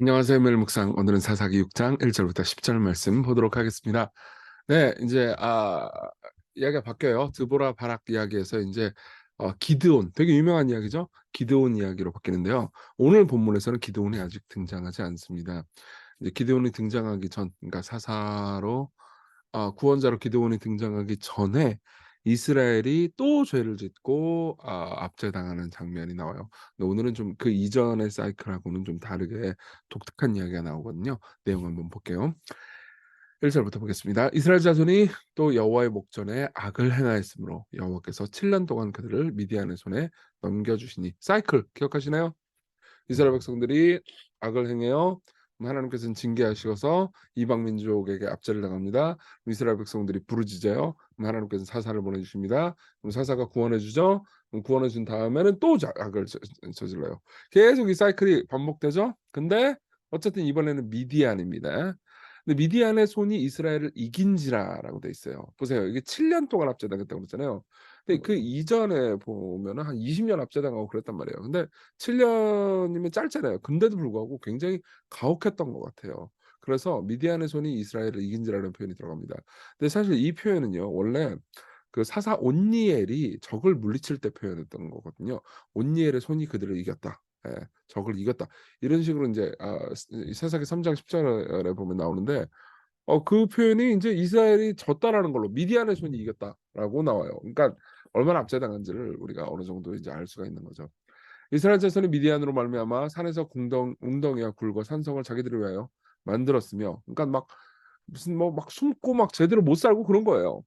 안녕하세요, 멜 묵상. 오늘은 사사기 6장 1절부터 10절 말씀 보도록 하겠습니다. 네, 이제 이야기가 바뀌어요. 드보라 바락 이야기에서 이제 기드온, 되게 유명한 이야기죠. 기드온 이야기로 바뀌는데요. 오늘 본문에서는 기드온이 아직 등장하지 않습니다. 이제 기드온이 등장하기 전, 그러니까 사사로 구원자로 기드온이 등장하기 전에 이스라엘이 또 죄를 짓고 압제당하는 장면이 나와요. 근데 오늘은 좀 그 이전의 사이클하고는 좀 다르게 독특한 이야기가 나오거든요. 내용 한번 볼게요. 1절부터 보겠습니다. 이스라엘 자손이 또 여호와의 목전에 악을 행하였으므로 여호와께서 7년 동안 그들을 미디안의 손에 넘겨주시니, 사이클 기억하시나요? 이스라엘 백성들이 악을 행해요. 하나님께서는 징계하시어서 이방 민족에게 압제를 당합니다. 이스라엘 백성들이 부르짖어요. 하나님께서는 사사를 보내주십니다. 그럼 사사가 구원해주죠. 구원해준 다음에는 또 악을 저질러요. 계속 이 사이클이 반복되죠. 근데 어쨌든 이번에는 미디안입니다. 근데 미디안의 손이 이스라엘을 이긴지라라고 돼 있어요. 보세요. 이게 7년 동안 압제당했다고 그랬잖아요. 근데 그 이전에 보면은 한 20년 압제당하고 그랬단 말이에요. 근데 7년이면 짧잖아요. 근데도 불구하고 굉장히 가혹했던 것 같아요. 그래서 미디안의 손이 이스라엘을 이긴지라는 표현이 들어갑니다. 근데 사실 이 표현은요, 원래 그 사사 온니엘이 적을 물리칠 때 표현했던 거거든요. 온니엘의 손이 그들을 이겼다. 예, 적을 이겼다. 이런 식으로 이제 사사기 3장 10절에 보면 나오는데, 그 표현이 이제 이스라엘이 졌다라는 걸로 미디안의 손이 이겼다라고 나와요. 그러니까 얼마나 압제당한지를 우리가 어느 정도 이제 알 수가 있는 거죠. 이스라엘 자손이 미디안으로 말미암아 산에서 웅덩이와 굴과 산성을 자기들을 위하여 만들었으며, 그러니까 막 무슨 뭐 막 숨고 막 제대로 못 살고 그런 거예요.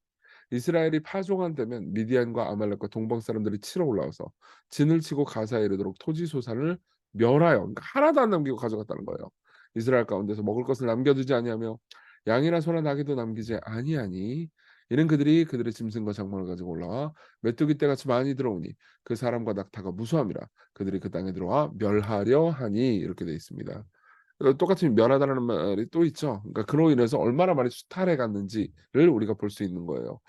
이스라엘이 파종한 되면 미디안과 아말렉과 동방 사람들이 치러 올라와서 진을 치고 가사에 이르도록 토지 소산을 멸하여, 그러니까 하나도 안 남기고 가져갔다는 거예요. 이스라엘 가운데서 먹을 것을 남겨두지 아니하며 양이나 소나 나귀도 남기지 아니하니, 이는 그들이 그들의 짐승과 작물을 가지고 올라와 메뚜기 떼같이 많이 들어오니 그 사람과 낙타가 무수함이라 그들이 그 땅에 들어와 멸하려 하니, 이렇게 돼 있습니다. 똑같이 멸하다라는 말이 또 있죠. 그러니까 그로 인해서 얼마나 많이 수탈해 갔는지를 우리가 볼 수 있는 거예요.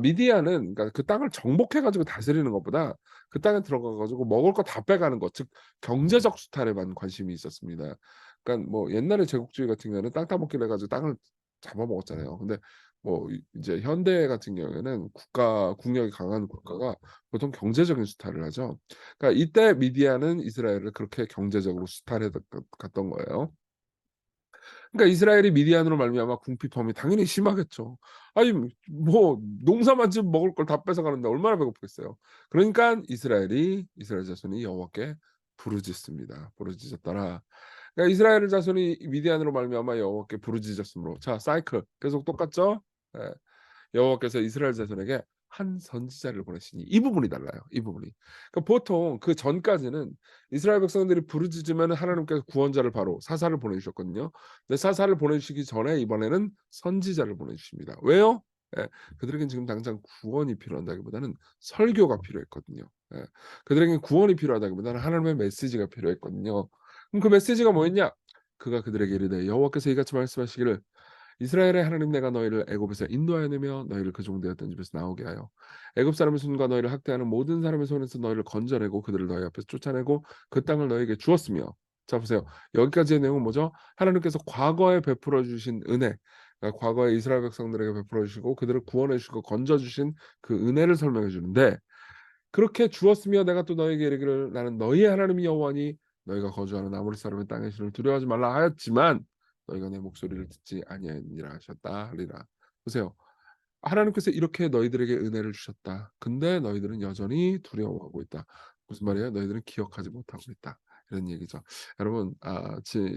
미디안은 그러니까 그 땅을 정복해 가지고 다스리는 것보다 그 땅에 들어가 가지고 먹을 거 다 빼가는 것, 즉 경제적 수탈에만 관심이 있었습니다. 그러니까 뭐 옛날에 제국주의 같은 경우는 땅 따먹기를 해 가지고 땅을 잡아먹었잖아요. 근데 뭐 이제 현대 같은 경우에는 국력이 강한 국가가 보통 경제적인 수탈을 하죠. 그러니까 이때 미디안은 이스라엘을 그렇게 경제적으로 수탈해 갔던 거예요. 그러니까 이스라엘이 미디안으로 말미암아 궁핍함이 당연히 심하겠죠. 아니 뭐 농사만 지으면 먹을 걸 다 뺏어가는데 얼마나 배고프겠어요. 그러니까 이스라엘 자손이 여호와께 부르짖습니다. 부르짖었더라. 그러니까 이스라엘 자손이 미디안으로 말미암아 여호와께 부르짖었으므로, 자 사이클 계속 똑같죠. 예. 여호와께서 이스라엘 자손에게 한 선지자를 보내시니, 이 부분이 달라요. 이 부분이. 그러니까 보통 그 전까지는 이스라엘 백성들이 부르짖으면 하나님께서 구원자를 바로 사사를 보내주셨거든요. 근데 사사를 보내주시기 전에 이번에는 선지자를 보내주십니다. 왜요? 예, 그들에겐 지금 당장 구원이 필요한다기보다는 설교가 필요했거든요. 예, 그들에겐 구원이 필요하다기보다는 하나님의 메시지가 필요했거든요. 그럼 그 메시지가 뭐였냐? 그가 그들에게 이르되 여호와께서 이같이 말씀하시기를 이스라엘의 하나님 내가 너희를 애굽에서 인도하여 내며 너희를 그 종되었던 집에서 나오게 하여 애굽 사람의 손과 너희를 학대하는 모든 사람의 손에서 너희를 건져내고 그들을 너희 앞에서 쫓아내고 그 땅을 너희에게 주었으며. 자 보세요. 여기까지의 내용은 뭐죠? 하나님께서 과거에 베풀어 주신 은혜, 그러니까 과거에 이스라엘 백성들에게 베풀어 주시고 그들을 구원해 주시고 건져 주신 그 은혜를 설명해 주는데, 그렇게 주었으며 내가 또 너희에게 이르기를 나는 너희의 하나님 여호와니 너희가 거주하는 아모리 사람의 땅의 신을 두려워하지 말라 하였지만 너희가 내 목소리를 듣지 아니하니라 하셨다 하리라. 보세요. 하나님께서 이렇게 너희들에게 은혜를 주셨다. 근데 너희들은 여전히 두려워하고 있다. 무슨 말이에요? 너희들은 기억하지 못하고 있다. 이런 얘기죠. 여러분,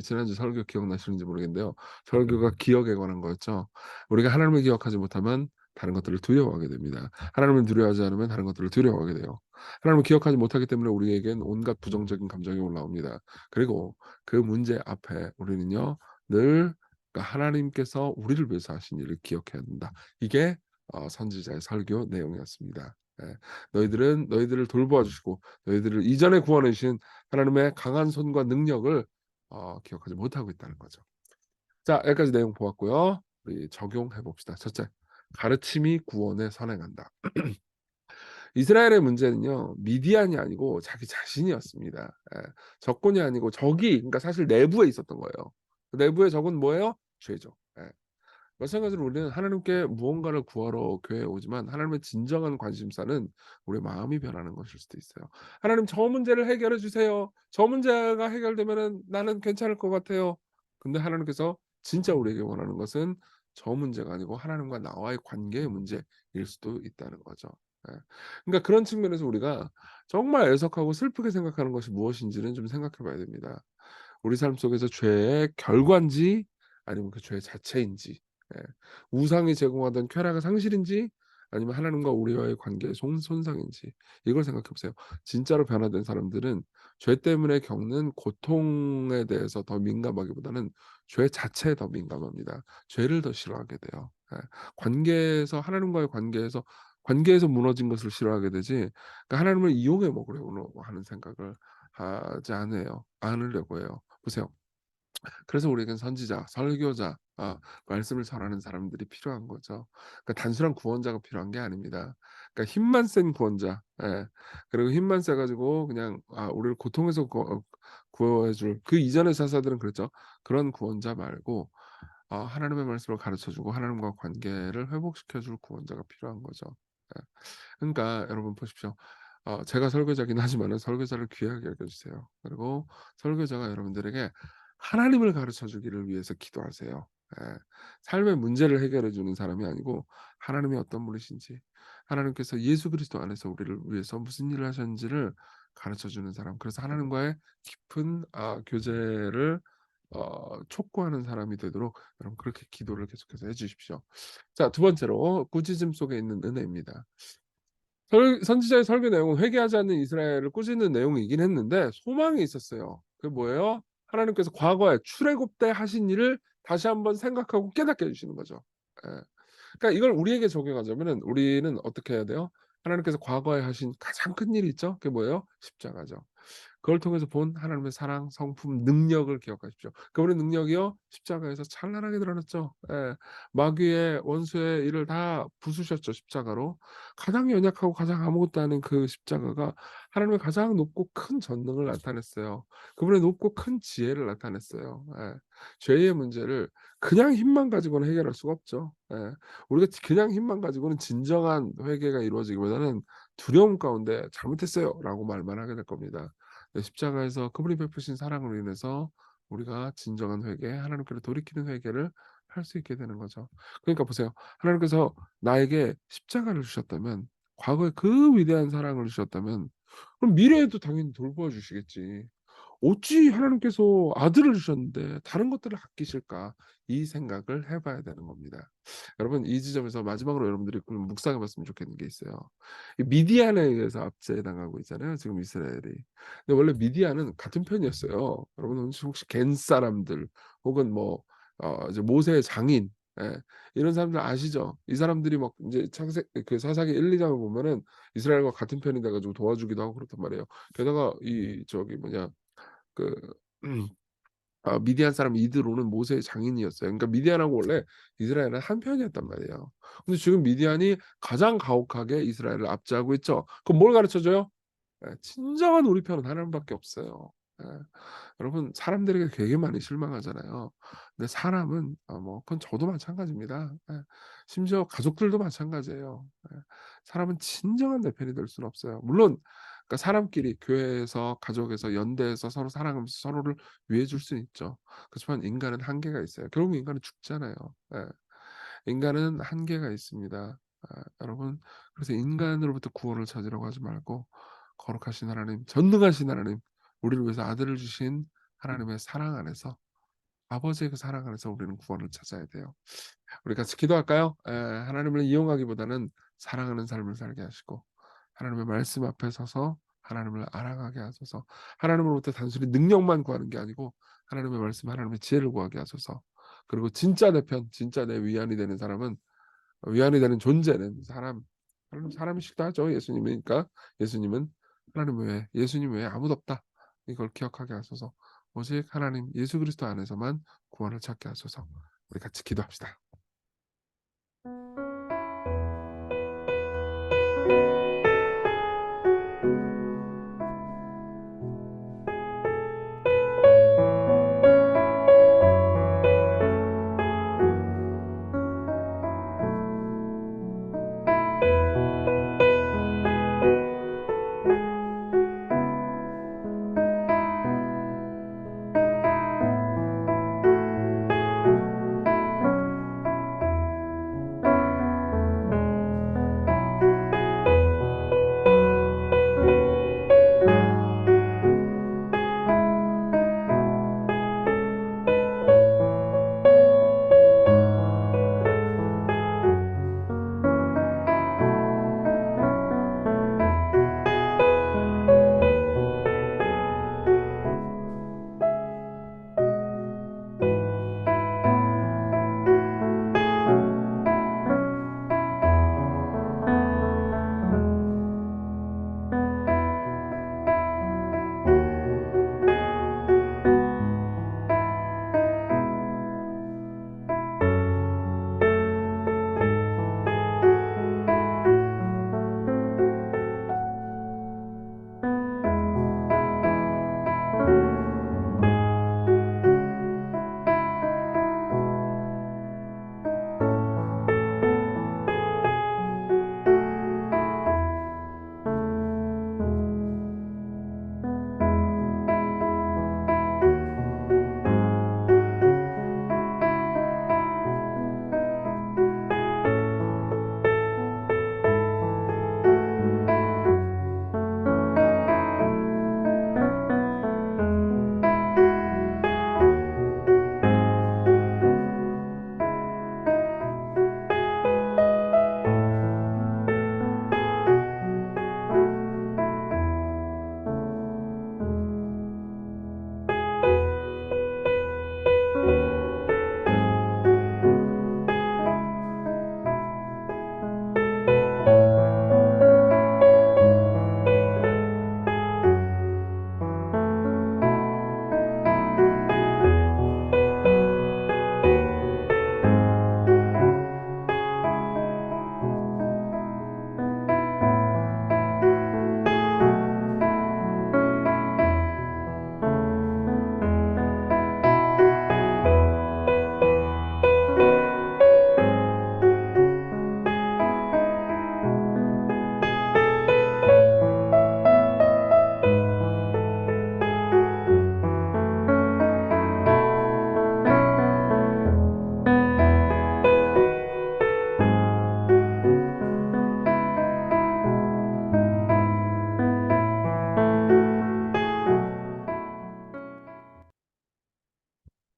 지난주 설교 기억나시는지 모르겠는데요. 설교가 기억에 관한 거였죠. 우리가 하나님을 기억하지 못하면 다른 것들을 두려워하게 됩니다. 하나님을 두려워하지 않으면 다른 것들을 두려워하게 돼요. 하나님을 기억하지 못하기 때문에 우리에겐 온갖 부정적인 감정이 올라옵니다. 그리고 그 문제 앞에 우리는요, 늘 그러니까 하나님께서 우리를 위해서 하신 일을 기억해야 된다. 이게 선지자의 설교 내용이었습니다. 예. 너희들은 너희들을 돌보아 주시고 너희들을 이전에 구원해 주신 하나님의 강한 손과 능력을 기억하지 못하고 있다는 거죠. 자, 여기까지 내용 보았고요. 우리 적용해 봅시다. 첫째, 가르침이 구원에 선행한다. 이스라엘의 문제는요, 미디안이 아니고 자기 자신이었습니다. 예. 적군이 아니고 적이, 그러니까 사실 내부에 있었던 거예요. 그 내부의 적은 뭐예요? 죄죠. 예. 마찬가지로 우리는 하나님께 무언가를 구하러 교회에 오지만 하나님의 진정한 관심사는 우리의 마음이 변하는 것일 수도 있어요. 하나님, 저 문제를 해결해 주세요. 저 문제가 해결되면은 나는 괜찮을 것 같아요. 근데 하나님께서 진짜 우리에게 원하는 것은 저 문제가 아니고 하나님과 나와의 관계의 문제일 수도 있다는 거죠. 예. 그러니까 그런 측면에서 우리가 정말 애석하고 슬프게 생각하는 것이 무엇인지는 좀 생각해 봐야 됩니다. 우리 삶 속에서 죄의 결과인지 아니면 그 죄 자체인지, 예. 우상이 제공하던 쾌락의 상실인지 아니면 하나님과 우리와의 관계의 손상인지, 이걸 생각해 보세요. 진짜로 변화된 사람들은 죄 때문에 겪는 고통에 대해서 더 민감하기보다는 죄 자체에 더 민감합니다. 죄를 더 싫어하게 돼요. 예. 관계에서 하나님과의 관계에서 무너진 것을 싫어하게 되지, 그러니까 하나님을 이용해 먹으려고 하는 생각을 하지 않으려고 해요. 보세요. 그래서 우리에겐 선지자, 설교자, 말씀을 전하는 사람들이 필요한 거죠. 그러니까 단순한 구원자가 필요한 게 아닙니다. 그러니까 힘만 센 구원자, 예. 그리고 힘만 세 가지고 그냥 우리를 고통에서 구원해 줄, 그 이전의 사사들은 그랬죠. 그런 구원자 말고 하나님의 말씀을 가르쳐 주고 하나님과 관계를 회복시켜 줄 구원자가 필요한 거죠. 예. 그러니까 여러분 보십시오. 제가 설교자긴 하지만은 설교자를 귀하게 여겨 주세요. 그리고 설교자가 여러분들에게 하나님을 가르쳐 주기를 위해서 기도하세요. 예. 삶의 문제를 해결해 주는 사람이 아니고 하나님이 어떤 분이신지, 하나님께서 예수 그리스도 안에서 우리를 위해서 무슨 일을 하셨는지를 가르쳐 주는 사람. 그래서 하나님과의 깊은 교제를 촉구하는 사람이 되도록 여러분 그렇게 기도를 계속해서 해 주십시오. 자, 두 번째로 꾸짖음 속에 있는 은혜입니다. 선지자의 설교 내용은 회개하지 않는 이스라엘을 꾸짖는 내용이긴 했는데 소망이 있었어요. 그게 뭐예요? 하나님께서 과거에 출애굽 때 하신 일을 다시 한번 생각하고 깨닫게 해 주시는 거죠. 예. 그러니까 이걸 우리에게 적용하자면은 우리는 어떻게 해야 돼요? 하나님께서 과거에 하신 가장 큰 일이 있죠. 그게 뭐예요? 십자가죠. 그걸 통해서 본 하나님의 사랑, 성품, 능력을 기억하십시오. 그분의 능력이요, 십자가에서 찬란하게 드러났죠. 예. 마귀의 원수의 일을 다 부수셨죠, 십자가로. 가장 연약하고 가장 아무것도 아닌 그 십자가가 하나님의 가장 높고 큰 전능을 나타냈어요. 그분의 높고 큰 지혜를 나타냈어요. 예. 죄의 문제를 그냥 힘만 가지고는 해결할 수가 없죠. 예. 우리가 그냥 힘만 가지고는 진정한 회개가 이루어지기보다는 두려움 가운데 "잘못했어요."라고 말만 하게 될 겁니다. 네, 십자가에서 그분이 베푸신 사랑으로 인해서 우리가 진정한 회개, 하나님께로 돌이키는 회개를 할 수 있게 되는 거죠. 그러니까 보세요. 하나님께서 나에게 십자가를 주셨다면, 과거에 그 위대한 사랑을 주셨다면 그럼 미래에도 당연히 돌보아 주시겠지. 어찌 하나님께서 아들을 주셨는데 다른 것들을 아끼실까? 이 생각을 해 봐야 되는 겁니다. 여러분, 이 지점에서 마지막으로 여러분들이 좀 묵상해 봤으면 좋겠는 게 있어요. 이 미디안에 의해서 압제당하고 있잖아요, 지금 이스라엘이. 근데 원래 미디안은 같은 편이었어요. 여러분 혹시 겐 사람들 혹은 뭐 이제 모세의 장인, 예, 이런 사람들 아시죠? 이 사람들이 막 인제 창세 그 사사기 1-2 장을 보면은 이스라엘과 같은 편이 돼 가지고 도와주기도 하고 그렇단 말이에요. 게다가 이 저기 뭐냐, 그 음 미디안 사람 이드로는 모세의 장인이었어요. 그러니까 미디안하고 원래 이스라엘은 한 편이었단 말이에요. 근데 지금 미디안이 가장 가혹하게 이스라엘을 압제하고 있죠. 그럼 뭘 가르쳐 줘요? 예, 진정한 우리 편은 하나님밖에 없어요. 예. 여러분, 사람들에게 되게 많이 실망하잖아요. 근데 사람은 뭐 그건 저도 마찬가지입니다. 예. 심지어 가족들도 마찬가지예요. 예. 사람은 진정한 내 편이 될 수는 없어요. 물론 그러니까 사람끼리 교회에서 가족에서 연대해서 서로 사랑하면서 서로를 위해 줄 수는 있죠. 그렇지만 인간은 한계가 있어요. 결국 인간은 죽잖아요. 예. 인간은 한계가 있습니다. 여러분, 그래서 인간으로부터 구원을 찾으려고 하지 말고 거룩하신 하나님, 전능하신 하나님, 우리를 위해서 아들을 주신 하나님의 사랑 안에서, 아버지의 그 사랑 안에서 우리는 구원을 찾아야 돼요. 우리 같이 기도할까요? 하나님을 이용하기보다는 사랑하는 삶을 살게 하시고 하나님의 말씀 앞에 서서 하나님을 알아가게 하소서. 하나님으로부터 단순히 능력만 구하는 게 아니고 하나님의 말씀, 하나님의 지혜를 구하게 하소서. 그리고 진짜 내 편, 진짜 내 위안이 되는 사람은, 위안이 되는 존재는 하나님 사람이시기도 하죠. 예수님이니까. 예수님은 예수님 외에 아무도 없다. 이걸 기억하게 하소서. 오직 하나님 예수 그리스도 안에서만 구원을 찾게 하소서. 우리 같이 기도합시다.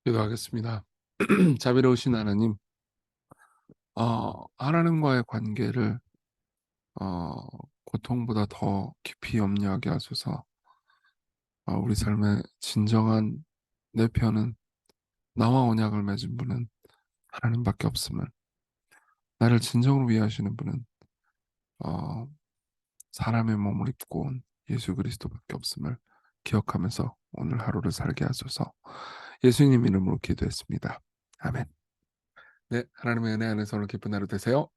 기도하겠습니다. 자비로우신 하나님, 하나님과의 관계를 어 고통보다 더 깊이 염려하게 하소서. 우리 삶의 진정한 내 편은, 나와 언약을 맺은 분은 하나님밖에 없음을, 나를 진정으로 위하시는 분은 어 사람의 몸을 입고 온 예수 그리스도밖에 없음을 기억하면서 오늘 하루를 살게 하소서. 예수님 이름으로 기도했습니다. 아멘. 네, 하나님의 은혜 안에서 오늘 기쁜 하루 되세요.